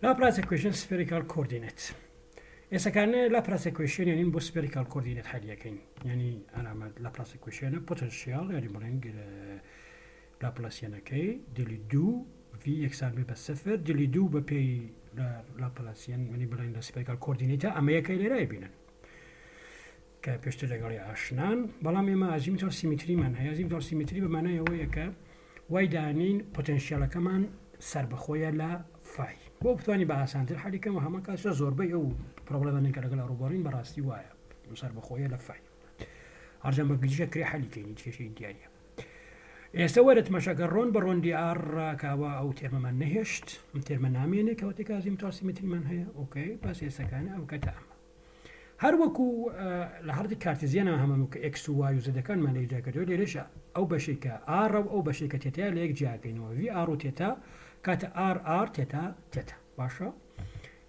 Laplace equation spherical coordinate. إذا كان Laplace equation يعني بو spherical coordinate حاليا كين يعني أنا Laplace equation potential يعني بلنج Laplace يعني كي دلي دو في إكسان بصفر دلي دو ببي Laplace يعني بلنج spherical coordinate أما يكي لراي بينن كبيشتر لقالي عشنان بلام يما أزيمتر سيمتري من هي أزيمتر سيمتري بمعنى هو يكا وايدانين potential كمان سر بخويا لا فاي بۆ بتوانانی بە ئاسانتر حەلیکەمە هەمە کاتە زۆربەی ئەو پرۆبلەمانەی کە لەگەڵ ڕووبەڕین بەڕاستی وایە سەر بەخۆیە لە فای هەرجەم بە گشتە کرێ حەلیکەینی کێشەی دیارە ئێستا وەرە تماشاکە ڕۆن بە ڕۆندی ئار کاوە ئەو تێرمەمان نەهێشت ئەم تێرمە نامێنێ کەوتێک ئازیم تاسیمتریمان هەیە ئۆکەی باس ئێستاکانە ئەو کەتە ئەمە هەر وەکو لە هەردی کارتزیانە هەموو کە ئێکس و وای و زەدەکانمان لە جاکردەوە لێرەشە ئەو بەشێک کە ئارە و ئەو بەشێک کە تێتایە لە یەک جیاکەینەوە وی ئار و تێتا کاتە ئار تێتا تێتا باشە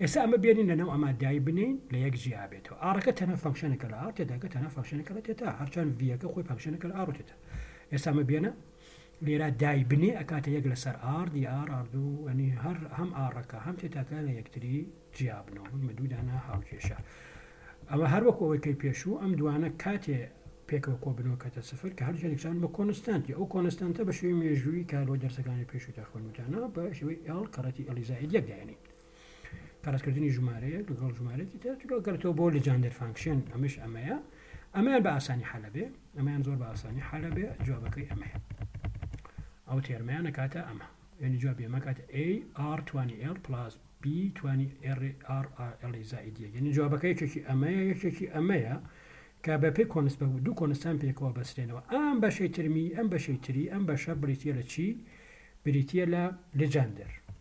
ئێستا ئەمە بێنین لەناو ئەمە دای بنین لە یەک جیا بێتەوە ئارەکە تەنە فەنکشنێکە لە ئار تێداکە تەنە فەنکشنێکە لە تێتا هەرچەند ڤیەکە خۆی فەنکشنێکە لە ئار و تێتا ئێستا ئەمە بێنە لێرە دای بنێ ئەکاتە یەک لەسەر ئار دی ئاردوو ئەنی هەر هەم ئارەکە هەم تێتاکە لە یەکتری جیا بنەوە مەدوودانە هاوکێشە ئەمە هەر وەکو ئەوەی پێشوو ئەم دوانە کاتێ پێکەوە کۆ بنەوە کاتە سفر کە هەرچێکسان بە کۆنستانتی ئەو کۆنستانتە بە شێوەی مێژووی کارۆ دەرسەکانی پێشوو تا خوێنوتانە بە شێوەی ئێڵ کەڕەتی ئەلیزایی یەکدایێنین کارەسکردنی ژمارەیە لەگەڵ ژمارەتی تر گەرتەوە بۆ لیجاندەر فانکشن ئەمەش ئەمەیە ئەمەیان بە ئاسانی حەلە بێ ئەمەیان زۆر بە ئاسانی حەلە بێ جوابەکەی ئەمەیە ئەو تێرمەیانە کاتە ئەمە یعنی جوابی ئەمە کاتە A R 20L plus B 20R ئەلیزایی یعنی جوابەکە یەکێکی ئەمەیە یەکێکی ئەمەیە کە بە پێی کۆنس بە دوو کۆنستان پێکەوە بەستێنەوە ئەم بەشەی ترمی ئەم بەشەی تری ئەم بەشە بریتە لە چی بریتە لە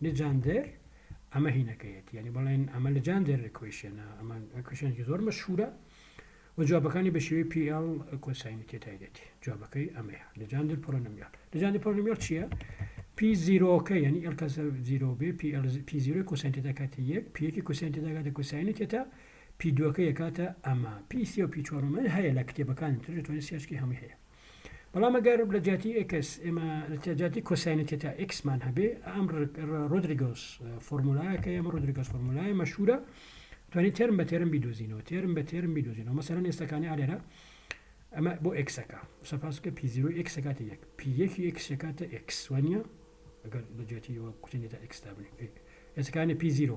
لیجاندەر ئەمە هینەکەیەتی یعنی بەڵێن ئەمە لیجاندەر ئیکویشنە ئەمان ئیکویشنێکی زۆر مەشهورە و جوابەکانی بە شێوەی PL کۆساینی تێتای دێتی جوابەکەی ئەمەیە لیجاندەر پۆلینۆمیال چییە P0 یعنی L کەسە 0 بێ P0 کۆساین تێتا کاتە یەک P1 کۆساین تێتا کاتە کۆساینی تێتا P2 یەکاتە ئەمە P3 و P4 هەیە لە کتێبەکان تۆی سیاسکی هەمووی هەیە بەڵام ئەگەر لە جاتی ئێکس ئێمە لە جاتی کۆساینی تێتا ئێکسمان هەبێ ئەم ڕۆدریگۆس فۆرمولایە کە ئەمە ڕۆدریگۆس فۆرمولایە مەشهورە توانێت تێرم بە تێرم بیدۆزینەوە تێرم بە تێرم بیدۆزینەوە مەسەلەن ئێستاکانی ئالێرە ئەمە بۆ ئێکسەکە سەپاسکە P0 ئێکسەکاتە یەک P1 ئێکسەکاتە ئێکس وانە ئەگەر لە جاتیەوە کوتێنێتە ئێکستا بنێ ئێستاکانی P0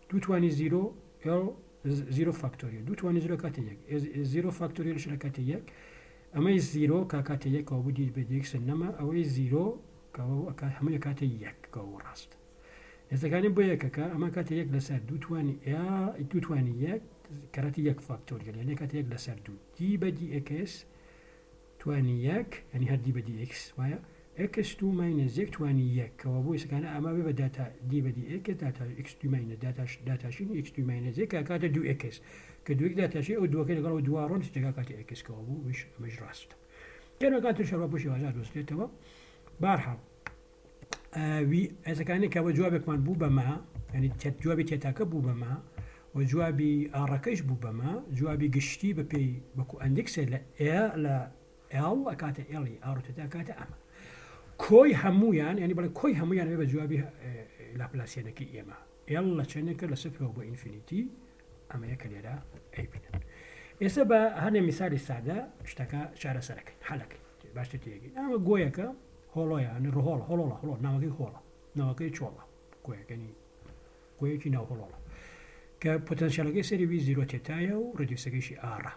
دووتوانی 0 L 0 فاکتۆریال دووتوانی 0 کاتە یەک 0 فاکتۆریالش لە کاتە یەک ئەمەی 0 کاتە یەکەوە بوو بە دیکسن نەما ئەوەی 0 هەمووی کاتە یەکەوە ڕاست ئێستاکانی بۆ یەکەکە ئەمە کاتە یەک لەسەر دووتوانی یەک کەراتی یەک فاکتۆریال یعنی کاتە یەک لەسەر دوو دی بە دی ئێکس توانی یەک ینی هەر دی بە دی ئێکس وایە x2 minus یک توانی یک که وابو اسکانه اما به داتا دی بدی یک داتا x2 minus داتاشین x2 minus یک که دو x که دو یک داتاشی او دو که لگال دو آرون استجا کاتی x که وابو مش راست کنه کاتر شراب بوشی وازاد وسته توا بارها وی اسکانه که جوابك من بو بما يعني جوابي تتاك بو بما وجوابي أركش بو بما جوابي قشتي ببي بكو اندكس لا ال اكاتا ال ار تتاكاتا اما كوي همويان يعني بلا كوي همويان بيبقى جوابي لابلاسيان كي إما يلا شنك لصفر هو إنفينيتي أما يكليرا أي بين يسبا هذا مثال السادة اشتكى شعر سلك حلك باش تيجي أما جويكا هولا يعني هولا ناوكي هولا ناوكي شولا جويك يعني جويكي ناو هولا كبوتنشال كي سيري في زيرو تيتايا وريديوسكيشي آرا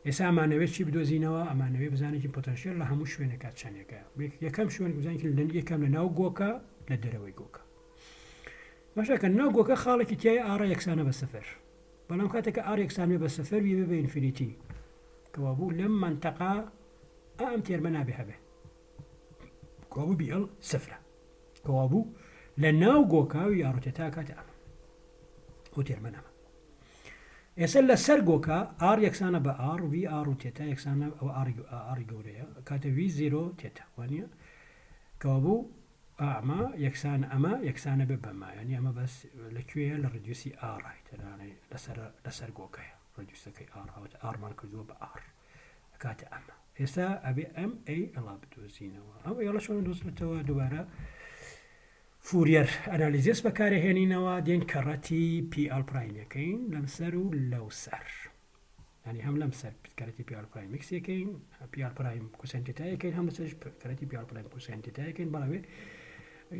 ئێستا ئەمانەوێت چی بدۆزینەوە ئەمانەوێ بزانێکی پۆتەنشیل لە هەموو شوێنێکات چەندێکە یەکەم شوێن بزانین یەکەم لە ناو گۆکە لە دەرەوەی گۆکە باشەکە ناو گۆکە خاڵێکی تیای ئارە یەکسانە بە سفر بەڵام کاتێککە ئار یەکسان بێ بە سفر بێ بە ئینفینیتی کەوا بوو لەم منتەقا ئەم تێرمە نابێ هەبێ کەوا بوو بیئەڵ سفرە کەوا بوو لە ناو گۆکاوی یاڕۆتێتا کاتە ئەمە ئەو تێرمە نەما ئێستا لە سەر گۆکە ئار یەکسانە بە ئار وی ئار و تێتا یەکسانە ئەو ئاری گەورەیە کاتە وی زیرۆ تێتا وانە کەوا بوو ئەمە یەکسان ئەمە یەکسانە بێ بەما ینی ئەمە بەس لەکوێیە لە ڕدیوسی ئاڕای تەنانەی لەسەر گۆکەیە ڕدیوسەکەی ئاڕاوەتە ئارمان کردووە بە ئار کاتە ئەمە ئێستا ئەبێ ئەم ئەی ئەڵا بدۆزینەوە ئەو ئێڵە چۆن دۆزێتەوە دووبارە فورير اناليزيس بەکارهێنینەوە دێن کەڕەتی پی ئەل پرایمەکەین لەمسەر و لەو سەر يعني هم لەمسەر کەرەتی پی ئەل پرایم ئەکسەکەین پی ئەل پرایم کوساین تێتایەکەین هەم لەسەر کەرەتی پی ئەل پرایم کوساین تێتایەکەین بەڵاوێ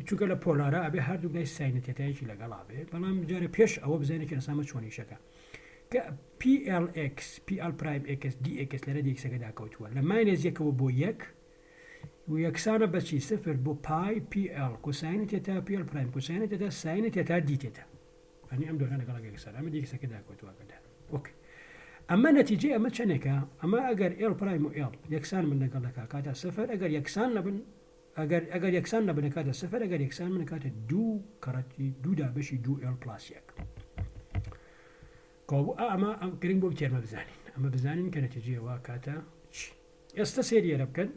چونکە لە پۆلارە ئەبێ هەردوو لای ساینە تێتایەکی لەگەڵا بێ بەڵام جارە پێش ئەوە بزانێکی لەسامە چۆنیشەکە کە PLX PL پرایم X DX لەرە دیکسەکەدا کەوتووە لە ماینەز یەکەوە بۆ یەک و یەکسانە بەچی سفر بۆ پای PL کوساینە تێتا PL پرایم کوساینە تێتا ساینە تێتا دی تێتا ئەنی ئەم دۆرانە لەگەڵ یەکسان ئەمە دیکسەکەدا کەوتووەکەدا اوكي اما نتیجه ئەمە چەندێکە ئەمە ئەگەر L پرایم و L یەکسان من لەگەڵەکە کاتە سفر ئەگەر یەکسان نەبن ئەگەر یەکسان نەبن کاتە سفر ئەگەر یەکسان من کاتە دوو کەڕەتی دوودا بەشی دوو L پلاس یەک کەوابوو ئەمە گرنگ بۆ تێرمە بزانین ئەمە بزانین کە نەتیجەیەوە کاتە چی ئێستا سێریێرە بکەن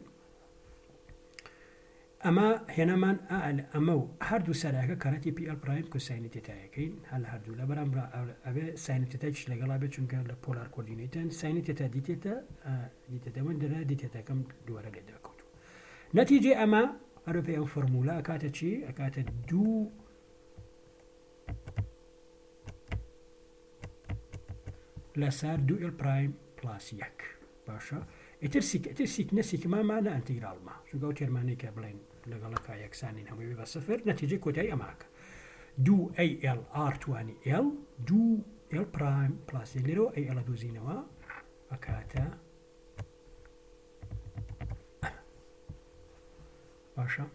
ئەمە هێنەمان ئەمە و هەردوو سەراکە کەرەتی پی ئەل پرایم کوساینی تێتایەکەین هەل هەردوو لە بەرامبر ئەوێ ساینە تێتایش لەگەڵا بێت چونکە لە پۆلار کۆردینەیتەن ساینە تێتا دیتێتە دیتەدەوەن دەرە دیتێتەکەم دووەرە لێ دەکەوتو نەتیجێ ئەمە هەروپێ ئەو فۆرمولا ئەکاتە چی ئەکاتە دوو لەسەر دوو ئێل پرایم پلاس یەک باشە ئیتر سیک نەسیکمامانە ئەنتیگرالما چونکە ئەو تێرمانەی کە بڵێن لەگەڵەکە یەکسانین هەمووی بە سفر نەتیجەی کۆتایی ئەماکە دوو ئەل ئار توانی ئێل دوو ئێل پرایم پلاس یەک لێرەوە ئەلە دۆزینەوە ئەکاتە باشە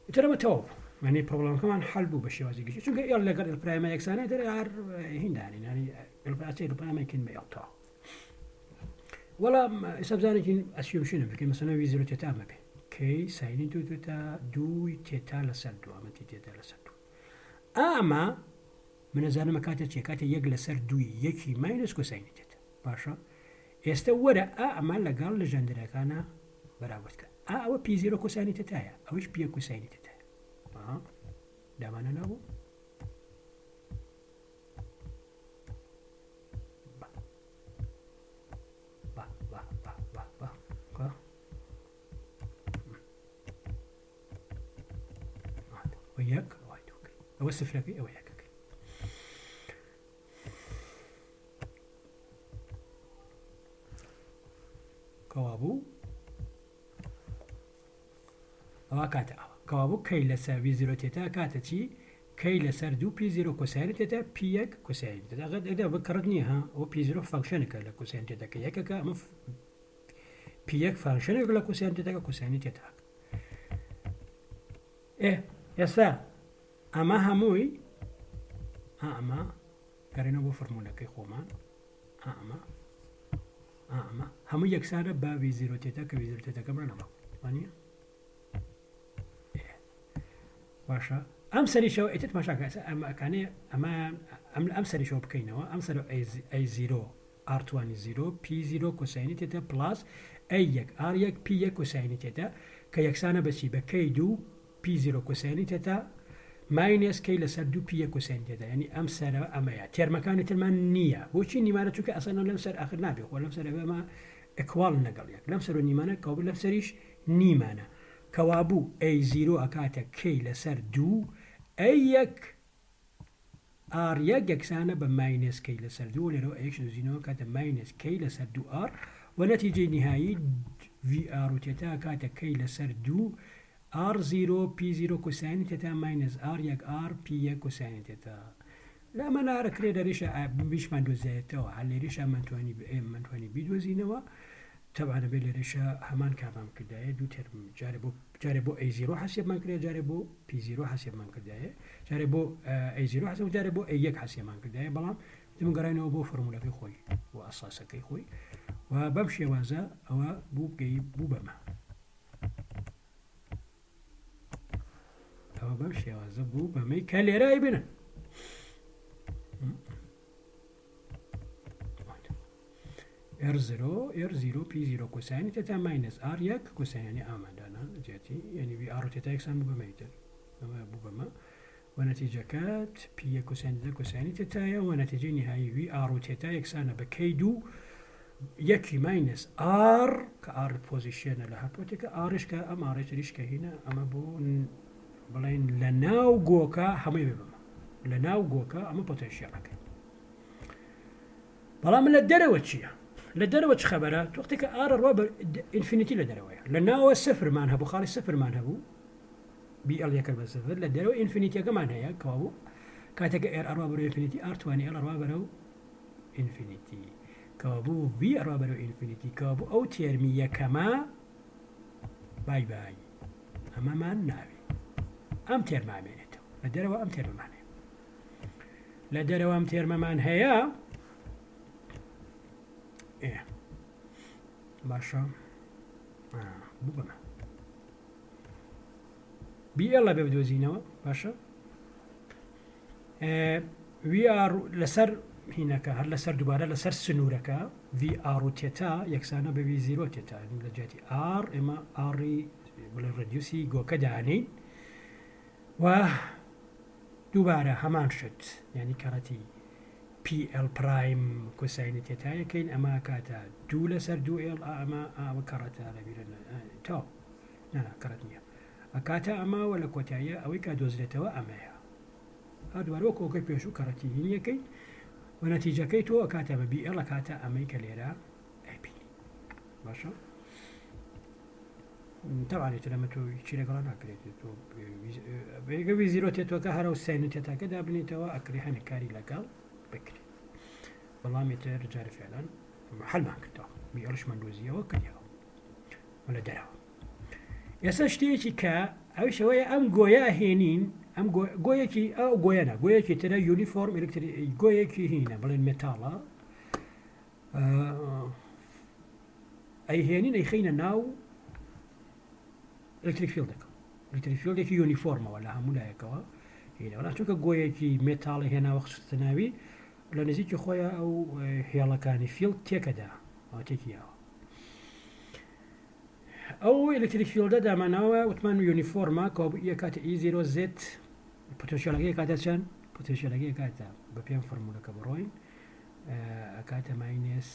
ئیترەمە تەواو معنی پرۆبلەمەکەمان حەل بوو بە شێوازی گشتی چونکە ئێل لەگەڵ ئێل پرایمە یەکسانە دەرێ هەر هیندانین ینی ئێل پرایمەکەین بە ئێڵتەوە وەڵام ئێستا بزانێکی ئەسیۆمشنە بکەین مەسەڵەن وی زیرۆ تێتا ئەمە بێ کەی ساینی دوو تێتا دووی تێتا لەسەر دوو ئەمەتی تێتا لەسەر دوو ئەمە من نەزانم کاتە چیە کاتە یەک لەسەر دووی یەکی ماینەس کۆساینی تێتا باشە ئێستا وەرە ئەمە لەگەڵ لە ژەندەرەکانە بەراوردکە ئەوە پی زیرۆ کۆساینی تێتایە ئەوەش پی کۆساینی تێتایە دامانە نابوو وياك وايدوك اوصف لك او وياك كوابو او كاتا كوابو كي لساوي زيرو تيتا كاتا تي كي لسر دو بي زيرو كوساين تيتا بي يك كوساين تيتا غدا بكرتني ها او بي زيرو فانكشنك لا كوساين تيتا كيك مف بي يك فانكشنك لا كوساين تيتا كوساين تيتا ايه يسا اما هموي اما قرينا بو فرمولا كي خومان اما همو يكسانه با في زيرو تيتا كي زيرو تيتا كمرنا ما وانيا باشا امسري شو اتت ماشاك اما كان اما امسري شو بكينوا امسري اي زيرو ار20 0 بي 0 كوساين تيتا بلس اي يك ار يك بي يك كوساين تيتا كي يكسانه بشي بكي دو بي 0 كوساين تيتا ماينس كي لسر دو بي كوساين تيتا يعني امسر اما تيرمكان ترمان نيه وشي نيمانه تشوك اصلا لمسر اخر نابي ولا لمسر ما اكوال نقل يك لمسر نيمانه كوب لمسريش نيمانه كوابو اي 0 اكاتا كي لسر دو اي يك ار يك يكسانه بماينس كي لسر دو لرو ايش زينو كاتا ماينس كي لسر دو ار ونتيجه نهائي في ار تيتا كاتا كي لسر دو R0 P0 كوساين تيتا ماينس R يك R P يك كوساين تيتا لا ما نعرف كريدا ريشة بيش من دوزيته على ريشة من تواني بإم من تواني بيدوزينوا طبعا بيل ريشة همان كابام كداية دو ترم جاربو A0 حسب من كداية جاربو P0 حسب من كداية جاربو A0 حسب جاربو A يك حسب من كداية بلام تم قرينا بو فورمولا في خوي وأساسا كي خوي وبمشي وازا أو بو جي بو بما أو بمشي وزبو بمي كالي رايبنا R0 P0 كوساين تتا ماينس R يك كوساين يعني آمدانا جاتي يعني في R تتا يكسان بميتر بما ونتيجة كات P كوساين تتا كوساين تتا ونتيجة نهاية في R تتا يكسان بكيدو يكي ماينس R كار بوزيشن لها بوتيكا Rش كأم Rش ريش كهنا أما بو بڵین لە ناو گۆکە هەمووی ببمە لە ناو گۆکە ئەمە پۆتەنشیەڵەکەی بەڵام لە دەرەوە چییە لە دەرەوە چ خەبەرە وەختی کە ئارە ڕوا بە ئینفینیتی لە دەرەوەیە لە ناوە سفرمان هەبوو خاڵی سفرمان هەبوو بی ئەڵ یەکە بە سفر لە دەرەوە ئینفینیتیەکەمان هەیە کەوا بوو کاتێکە ئێر ئەڕوا بەرەوە ئینفینیتی ئار توانی ئەڵ ڕوا بەرەو ئینفینیتی کەوا بوو بی ئەڕوا بەرەو ئینفینیتی کەوا بوو ئەو تێرمی یەکەمە بای بای ئەمەمان ناوی ئەم تێرمامێنێتەوە لە دەرەوە ئەم تێرمەمانێ لە دەرەوە ئەم تێرمەمان هەیە باشە بوو بەمە بیئڵە بێ بدۆزینەوە باشە VR لەسەر هینەکە هەر لەسەر دووبارە لەسەر سنوورەکە VR و تێتا یەکسانە بە V0 تێتا لە جاتی R ئێمە ئاڕی بڵێ ڕدیوسی گۆکە دانین و دووبارە هەمان شت ینی کەڕەتی PL پرایم کۆساینە تێتایەکەین ئەمە کاتە دوو لەسەر دوو ئێڵ ئەمە ئاوە کەڕەتە لەبیرە تا نانا کەڕەت نییە ئەکاتە ئەماوە لە کۆتاییە ئەوەی کا دۆزرێتەوە ئەمەیە هەردووارەوە کۆکەی پێش و کەڕەتی هینیەکەی و نەتیجەکەی تۆ ئەکاتە بە BL کاتە ئەمەی کە لێرە ئەبینی باشە تەوانێت لەمە تۆ چی لەگەڵا ناکرێت تۆ بێگە V0 تێتۆکە هەرە و ساینە تێتاکە دابنێتەوە ئەکری هەنێ کاری لەگەڵ بکرێت بەڵامی تر جارە فعلان حەلمان کردەوە BLشمان دۆزیەوە کردیەوە لە دەرەوە ئێستا شتێکی کە ئەوشەوەیە ئەم گۆیا هێنین ئەم گۆیەکی ئەو گۆیانە گۆیەکی ترە یونیفۆرم ئلکتری گۆیەکی هینە بڵێن مێتاڵە ئەی هێنین ئەی خینە ناو ئەلکتریک فیلدەکە ئەلکتریک فیلدێکی یونیفۆرمەوە لە هەموو لایەکەوە هینەوە چونکە گۆیەکی مێتاڵی هێناوە خستە ناوی لە نزیکی خۆیان ئەو هێڵەکانی فیلد تێکەدا تێکیەوە ئەو ئلکتریک فیلدە داماناوە وتمان یونیفۆرمە کە یەکاتە E0 Z پۆتێنشیەڵەکەی کاتە چەند پۆتێنشیەڵەکەی کاتە بە پێم فۆرمولەکە بڕۆین ئەکاتە ماینس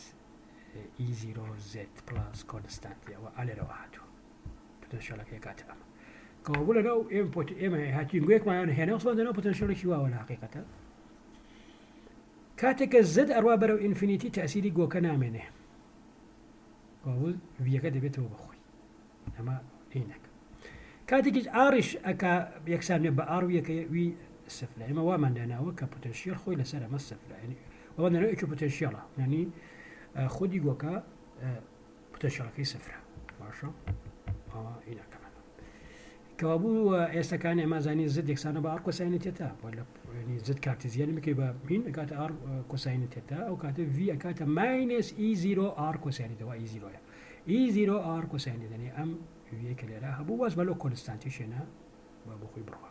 E0 Z پلاس کۆنستانتیەوە ئالێرەوە هاتووە پۆتێنشیەڵەکەی کاتە ئەمە کەوابوو لەناو ئێمە هاتوین گوێکمان هێنا وسڵاندنەوە پۆتێنشیەڵێکی واوە لە حقیقەتە کاتێککە زد ئەڕوا بەرەو ئینفینیتی تەسیری گۆکە نامێنێ کەوابوو ڤیەکە دەبێتەوە بەخۆی ئەمە عینەکە کاتێکیش ئاڕیش ئەکا یەکسانێ بە ئاڕ یەکەوی سفرە ئێمە وامان داناوە کە پۆتێنشیەل خۆی لەسەر ئەمە سفرە ئەوە دەنەوەی پۆتێنشیەڵە ینی خودی گۆکە پۆتێنشیەڵەکەی سفرە باشە عینەکەمان کەوابوو ئێستاکان ئێمازانی زد یەکسانە بە ئاڕ کۆساینەتێتە زد کارتیزیانی بکەی بە مین ئەکاتە ئاڕ کۆساینەتێتە ئەو کاتە V ئەکاتە ماینس E0 R کۆساینەتەوە E0ە E0 R کۆساینەدەنێ ئەم ویەکە لێرە هەبوو واز بەلۆ کۆنستانتی شێنە بە خۆی بڕوە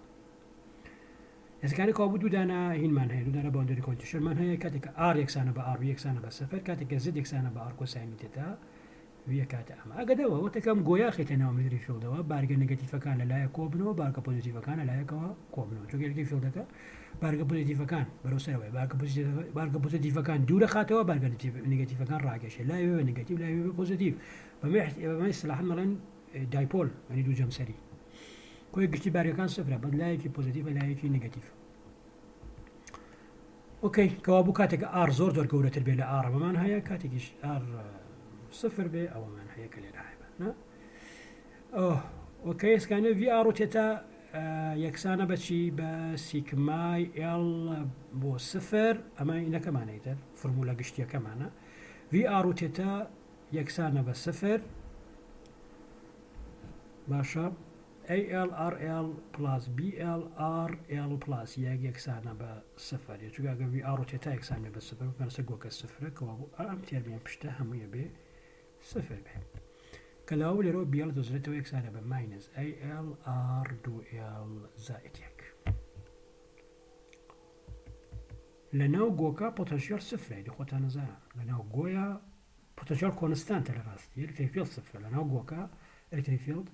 ئێستاکانی کەوابوو دوودانە هینمان هەیە دوودانە باوندری کۆنتیشنمان هەیە کاتێککە R یەکسانە بە R یەکسانە بە سەفەر کاتێککە زد یەکسانە بە R کۆساینەتێتە کاتە ئەمە ئەگەدەوە وتەکەم گۆیا خێتە ناو مدری فیلدەوە بارگە نگەتیفەکان لەلایە کۆبنەوە بارگە پۆزیتیڤەکان لەلایەکەوە کۆبنەوە چۆگەلگەی فیلدەکە بارگە پۆزیتیڤەکان بەرەوسەرەوەی بارگە پۆزیتیڤەکان دوورە خاتەوە بارگە نگەتیڤەکان ڕاگەشێ لایوێ نگەتیڤ لایوێ پۆزیتیڤ بەمە اصطلاحاً مەڵێن دایپۆل ینی دوو جەمسەری کۆی گشتی بارگەکان سفرە بە لایەکی پۆزیتیڤ لایەکی نگەتیڤ ئۆکەی کەوابوو کاتێکە ئار زۆر گەورەتر بێ لە ئارە بەمان هەیە کاتێکیش ئار سفر بێ ئەوەمان هەیە کە لێرە هەیە ئۆکەی ئێسکانە VR و تێتا یەکسانە بەچی بە سیکمای L بۆ سفر ئەمە ئینەکەمانەیتر فرمولە گشتیەکەمانە VR و تێتا یەکسانە بە سفر باشە ALRL plus BLRL plus یەکسانە بە سفر چونکە VR و تێتا یەکسانە بە سفر بەرسە گۆکە سفرە کەوابوو ئەم تێرمیان پشتە هەموویە بێ سفر بێ کە لاو لێرەوە BL دۆزرێتەوە یەکسانە بە ماینس ALR 2L زائد 1 لە ناو گۆکە پۆتەنشیەل سفرە خۆتان نەزانە لە ناو گۆیە پۆتەنشیەل کۆنستانتە لە ڕاستی ئەلکتریک فیلد سفرە لە ناو گۆکە ئەلکتریک فیلد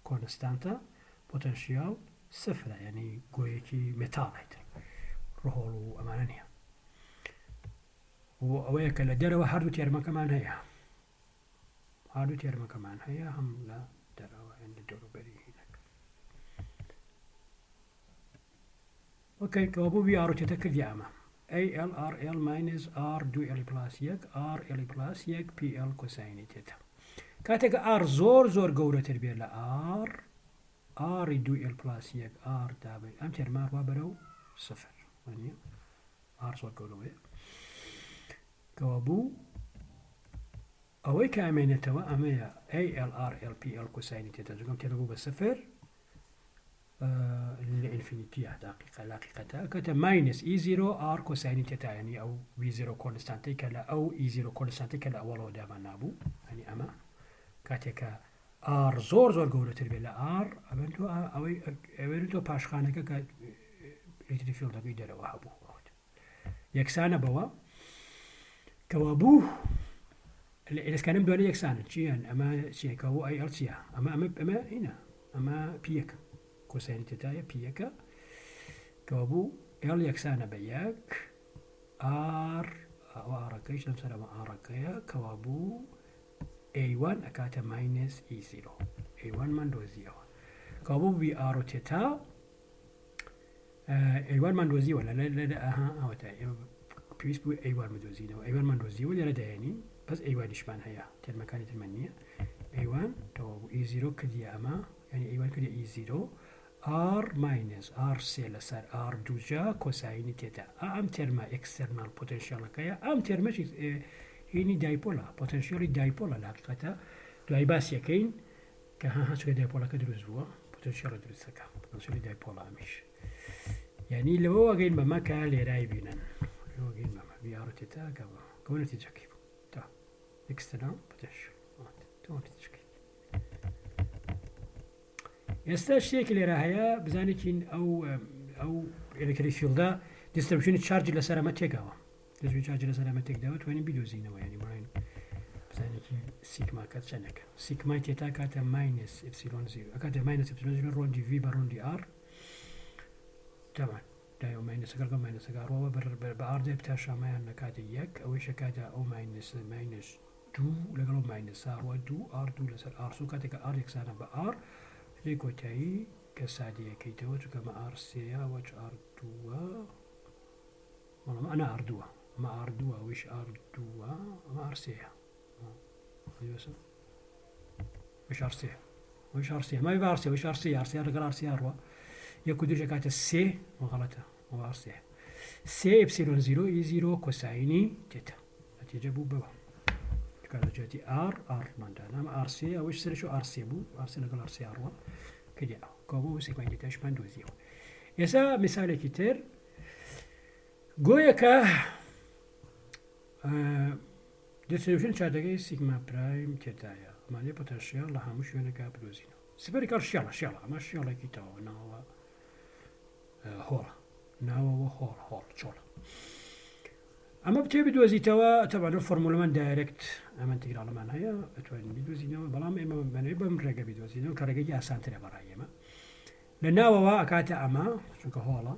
کۆنستانتە پۆتەنشیەل سفرە یعنی گۆیەکی مێتاڵیتر ڕۆڵ و ئەمانە نییە ئەوەیە کە لە دەرەوە هەردوو تێرمەکەمان هەیە هەردوو تێرمەکەمان هەیە هەم لە دەرەوە لە دەوروبەری هینەکە اوكي كوابو بي ار تتكد يا اما اي ال ار ال ماينس ار دو ال بلاس يك ار ال بلاس يك بي ال كوساين تيتا كاتك ار زور قولة تربية لا ار دو ال بلاس يك ار دابل ام ترمار وابرو صفر يعني ار زور قولة كوابو اوي كامينة توا اميا اي ال ار ال بي ال كوساين تيتا زوجم تلقوا بصفر للانفينيتي دقيقة كتا ماينس اي زيرو ار كوساين تيتا يعني او في زيرو كونستانتي كلا او اي زيرو كونستانتي كلا اولو دابا نابو يعني اما كاتيكا ار زور قولة تربية لا ار ابنتو باشخانك كا الكتريك فيلد دقي دارا وهابو يكسانا بوا كوابو إذا كان بدون يكسانا شيئا اما شيء كوابو اي ال شيئا اما هنا اما بيك كوساين تيتا بيك كوابو ال يكسانا بياك ار واركيش لمسنا ما اركيا كوابو A1 أكاتا ماينس E0 A1 من دو زيرو كابو بي آرو تيتا A1 من دو زيرو لا أها أو تا بيس بو A1 من دو زيرو A1 من دو زيرو لا دهني بس A1 إشبان هيا تل مكان المنية A1 تو E0 كدي أما يعني A1 كدي E0 R ماينس R سيل صار R دوجا كوساين تيتا أم ترما external potential كيا أم ترما هيني دايبولا بوتنشيالي دايبولا الحقيقة دايباس يكين كها سوي دايبولا كدروز بوا بوتنشيال دروز سكا بوتنشيالي دايبولا مش يعني لو هو جين بما كان لي رايبينن لو جين بما بيارو تيتا كابا كون تيجاكي تا اكسترنال بوتنشيال تو تيجاكي يستشيك اللي راهيا بزانيكين او الكتريك فيلدا ديستريبيوشن تشارج لسرا ما تيغاوا لازم تشارج لسرا ما تيغاوا وين بيدوزينوا يعني براين بزانيكين سيجما كاتشانك سيجما تيتا كاتا ماينس ابسيلون زيرو كاتا ماينس ابسيلون زيرو رون دي في بارون دي ار تمام دايو ماينس كارغا ماينس كاروا بار دي بتاشا ما ان كاتا يك او ايش كاتا او ماينس دو لغلو ماينس ار دو ار دو لسر ار سو كاتا ار يكسانا بار ليكوتاي كسادية كيتو كما ار سيا وش ار دوا والله انا ار دوا ما ار دوا وش ار دوا ما ار سيا وش ار سيا وش ار سيا ما يبقى ار سيا وش ار سيا ار سيا رجل ار سيا روا يكو دوجا كاتا سي وغلطة هو ار سيا سي ابسيلون زيرو اي زيرو كوسايني تيتا نتيجة بوبا كانت جاتي ار ماندانا ما ار سيا وش سرشو ار سيا بو ار سيا رجل ار سيا روا كده كابو سيكون يتاش من دوزيو يسا مثال كتير جويكا ديستريبيوشن شادجي سيجما برايم تيتايا مالي بوتنشيال لها مش يونكا بدوزينو سبيريكال شيالا ما شيالا كيتاو ناوا هولا ناوا هول شولا اما بتي بدوزي توا طبعا الفورمولا من دايركت اما تقرا على معناها اتوين بدوزينو بلام اما من بمرقه بدوزينو كرجي اسانتري برايما لناوا اكاتا اما شنك هولا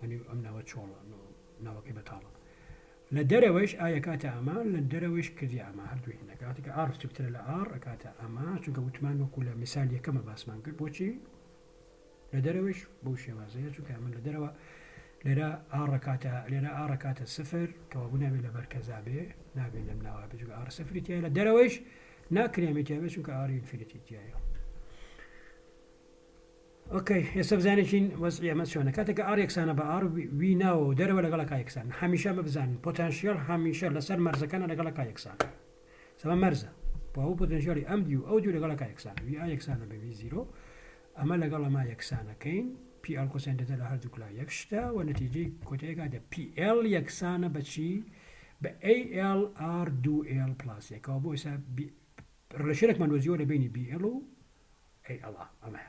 يعني امنا وتشولا ناوا كيبتالا لدرويش ايا كاتا اما لدرويش كذي اما هردو هنا كاتك عارف تكتر الار كاتا اما شنك وتمانو كل مثال كما باس مانك بوشي لدرويش بوشي وازي شنك اما لدروا لرا آركاتا صفر كوابونا بلا بركزا به نابين لمناوا بيجو آر صفر تيا لدرويش ناكريمي تيا بس شنك آر انفينيتي تيا اوكي يسبزانيشين وضعيه مسونا كاتك ار يكسانا بار وي ناو درو ولا غلقا يكسان حميشه مبزان بوتنشال حميشه لسر مرزه كان ولا غلقا يكسان سما مرزه وهو بوتنشال ام ديو او ديو غلقا يكسان وي اي يكسانا بي زيرو اما لغلا ما يكسانا كاين بي ال كوسين دتا هردوك لا يكشتا ونتيجه كوتي قاعده بي ال يكسانا بشي ب اي ال ار دو ال بلس يكابو يسا بي ريليشنك من وزيو بين بي ال اي ال اما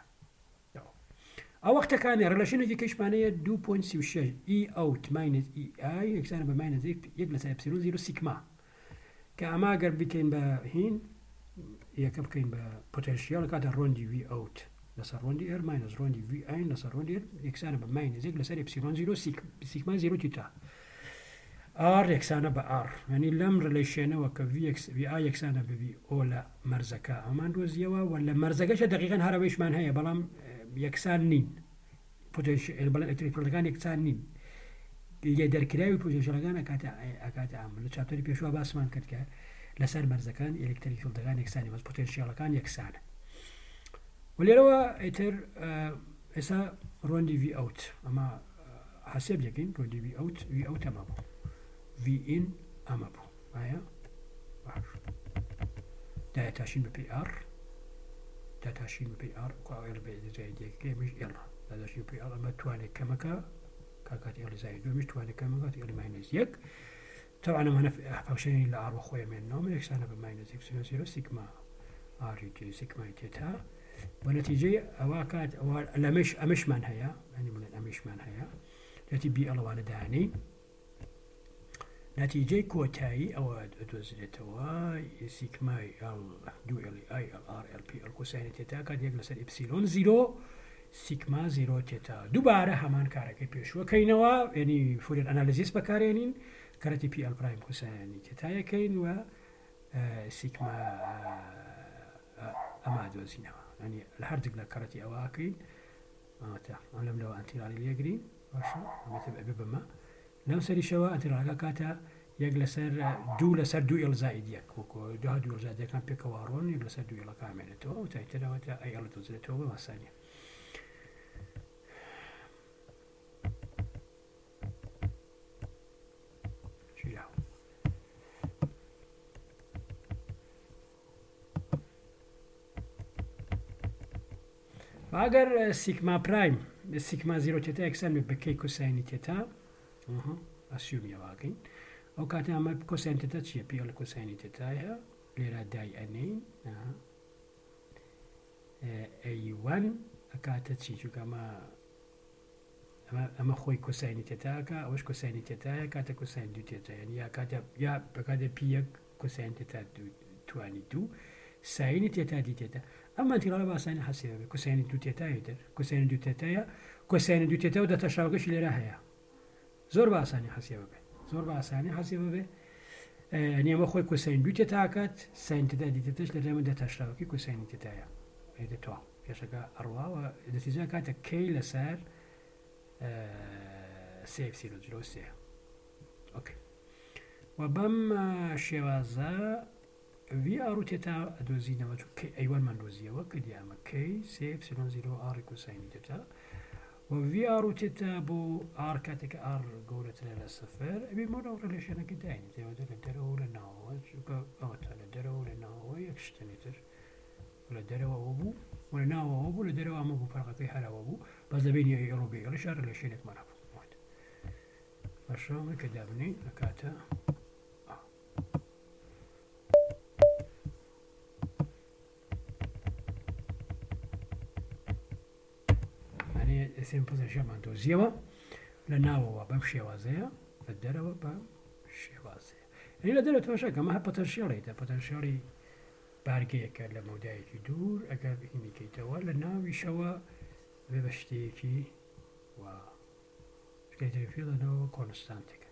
او وقت كان ريليشن يجي كيش معناها 2.6 اي اوت ماينس اي اي يكسانا بماينس يجلس ابسيلون زيرو سيجما كاما قرب كاين بهين يكب كاين بوتنشيال كاتا روندي في اوت لصار روندي ار ماينس روندي في اي لصار روندي ار يكسانا بماينس يجلس ابسيلون زيرو سيجما زيرو تيتا ار يكسانا بار يعني لم ريليشن وك في اكس في اي يكسانا بفي اولا مرزكا اما ندوز يوا ولا مرزكاش دقيقا هراويش معناها بلام يكسان نين پۆتێنشیل بەڵام ئەلکتریکەکان یەکسان نین لێ دەرکراوی پۆتێنشیلەکان ئەکاتە ئەم لە چاپتەری پێشوە باسمان کرد کە لەسەر مەرزەکان ئەلکتریکەکان یەکسانی بەس پۆتێنشیلەکان یەکسانە ولێرەوە ئیتر ئێستا ڕۆندی V out ئەمە حساب یەکەین ڕۆندی V out ئەمە بوو V in ئەمە بوو وایە باش دایەتاشین بە PR داتاشین بە PR قاوێل بێ جایدێکی مش ئێڵ داتاشین بە PR ئەمە توانێت کەمەکە کاکات ئێڵی زای دومیش توانێت کەمەکات ئێڵی ماینەس یەک طبعا ئەمانە فەوشەی لە ئاڕ خۆی مێنەوە یەکسانە بە ماینەس ئیپسیلۆن زیرۆ سیگما ئاری جی سیگمای تێتا بە نەتیجەی ئەوە کات ئەمەشمان هەیە ینی بڵێن ئەمەشمان هەیە دەتی بی ئەڵەوانە داهێنەی نتیجەی کۆتایی ئەوە دۆزرێتەوە سیگمای دوو ئێڵی ئای ئەڵ ئەل پی ئەل کۆساینە تێتا کات یەک لەسەر ئیپسیلۆن زیرۆ سیگما زیرۆ تێتا دووبارە هەمان کارەکەی پێشوەکەینەوە ینی فوریر ئەنالیزیس بەکارێنین کارەتی پی ئەل پرایم کۆسایانی تێتایەکەین و سیگما ئەما دۆزینەوە ینی لە هەردوو لە کارەتی ئەوەکەین لەم لەوە ئەنتیرالی لێگرین باشە ئەمەتە بێ بمە لەم سەریشەوە ئەنتیراڵەکە کاتە یەک لەسەر دوو لەسەر دوو ئێڵ زائید یەک وەکو دوو زائیدەکان پێکەوە ڕۆن یەک لەسەر دوو ئێڵەکە ئامێنێتەوە و تایترەوەتە ئەی ئەڵ دۆزرێتەوە بە ماسانیە ئەگەر سیگما پرایم سیگما زیرۆ تێتا یەکسان بە کەی کۆساینی تێتا ئەسیومیەواکەین ئەو کاتە ئەمە کۆساین تێتا چییە پێ لە کۆساینی تێتایە لێرە دای ئەنین ئەیوان ئەکاتە چی چووکە ئەمە خۆی کۆساینی تێتاکە ئەوەش کۆساینی تێتایە کاتە کۆساین دوو تێتا یعنی یا کاتە یا بەکاتە پی یەک کۆساین تێتا توانی دوو ساینی تێتا دی تێتا ئەمە ئەنتیراڵە باسانی حەسیبە بێ کۆساینی دوو تێتایە تر کۆساینی دوو تێتایە کۆساینی دوو تێتا و دەتەشاوەکەشی لێرە هەیە زۆر بە ئاسانی حەسیبە بێ زۆر بە ئاسانی حەسیبە بێ ئەمە خۆی کۆساین دوو تێتاکات ساین تێتا دی تێتاش لە لێمە دەتەشاوەکەی کۆساینی تێتایە ئەیدەتەوە پێشەکە ئەڕواوە دەتیجا کاتە کەی لەسەر سێف سیرۆ جلۆ سێ ئۆکێ و بەم شێوازە وی ئاڕوو تێتا دۆزینەوە چون ئەیوانمان دۆزیەوە کە دیامە کەی سێف سیلۆن زیرۆ ئاڕی کۆساینی تێتا و وی ئاڕوو تێتا بۆ ئار کاتێکە ئار گەورەترە لە سەفەر ئەبێ مۆرە ڕێلێشنەکە داین تێوەدە لە دەرەوە لە ناوەوە ئەوەتە لە دەرەوە لە ناوەوە یەک شتێنی تر لە دەرەوەەوە بوو و لە ناوەوە بوو لە دەرەوە ئەمە بوو فەرقەکەی هەرەوە بوو بەس دەبینی ئێڕۆبێ ئێڵش ڕێلێشێنێکمان هەبوو باشەوە کە دابنین لە کاتە سێم پۆزیشنمان دۆزیەوە لە ناوەوە بەم شێوازەیە لە دەرەوە بە شێوازەیە لە دەرەوە تۆشە کەمە هە پۆتەنشیاڵیتە پۆتەنشیاڵی بارگەیەکە لە مەودایەکی دوور ئەگەر هینیکەیتەوە لە ناویشەوە بێ بە شتەیەکی و فێڵەنەوە کۆنستانتێک